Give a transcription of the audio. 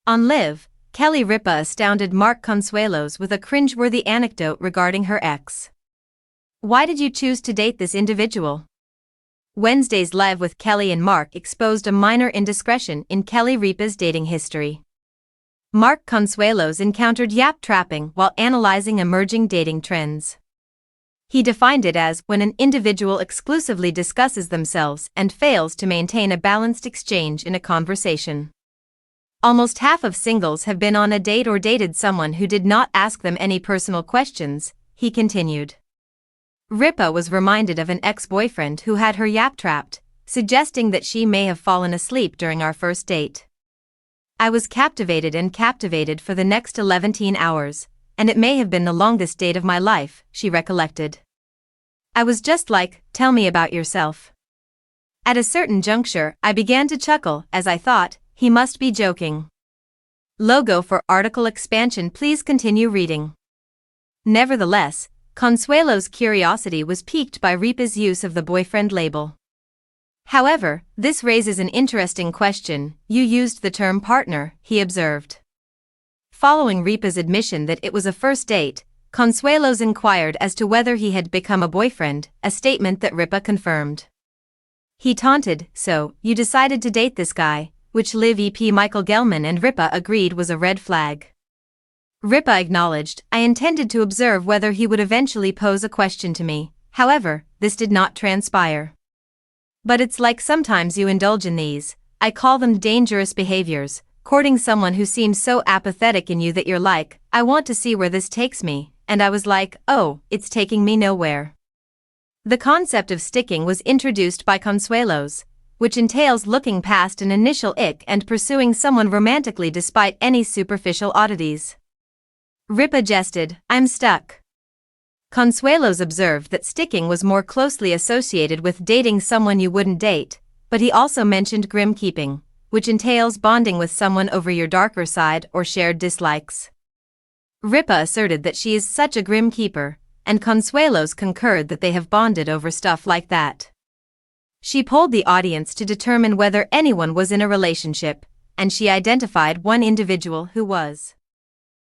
On Live, Kelly Ripa astounded Mark Consuelos with a cringeworthy anecdote regarding her ex. Why did you choose to date this individual? Wednesday's Live with Kelly and Mark exposed a minor indiscretion in Kelly Ripa's dating history. Mark Consuelos encountered yap trapping while analyzing emerging dating trends. He defined it as when an individual exclusively discusses themselves and fails to maintain a balanced exchange in a conversation. Almost half of singles have been on a date or dated someone who did not ask them any personal questions, he continued. Ripa was reminded of an ex-boyfriend who had her yap trapped, suggesting that she may have fallen asleep during our first date. I was captivated for the next 11 hours, and it may have been the longest date of my life, she recollected. I was just like, tell me about yourself. At a certain juncture, I began to chuckle as I thought, he must be joking. Logo for article expansion. Please continue reading. Nevertheless, Consuelo's curiosity was piqued by Ripa's use of the boyfriend label. However, this raises an interesting question. You used the term partner, he observed. Following Ripa's admission that it was a first date, Consuelos inquired as to whether he had become a boyfriend, a statement that Ripa confirmed. He taunted, so, you decided to date this guy, which Live EP Michael Gelman and Ripa agreed was a red flag. Ripa acknowledged, I intended to observe whether he would eventually pose a question to me, however, this did not transpire. But it's like sometimes you indulge in these, I call them dangerous behaviors, courting someone who seems so apathetic in you that you're like, I want to see where this takes me, and I was like, oh, it's taking me nowhere. The concept of sticking was introduced by Consuelos, which entails looking past an initial ick and pursuing someone romantically despite any superficial oddities. Ripa jested, I'm stuck. Consuelos observed that sticking was more closely associated with dating someone you wouldn't date, but he also mentioned grim keeping, which entails bonding with someone over your darker side or shared dislikes. Ripa asserted that she is such a grim keeper, and Consuelos concurred that they have bonded over stuff like that. She polled the audience to determine whether anyone was in a relationship, and she identified one individual who was.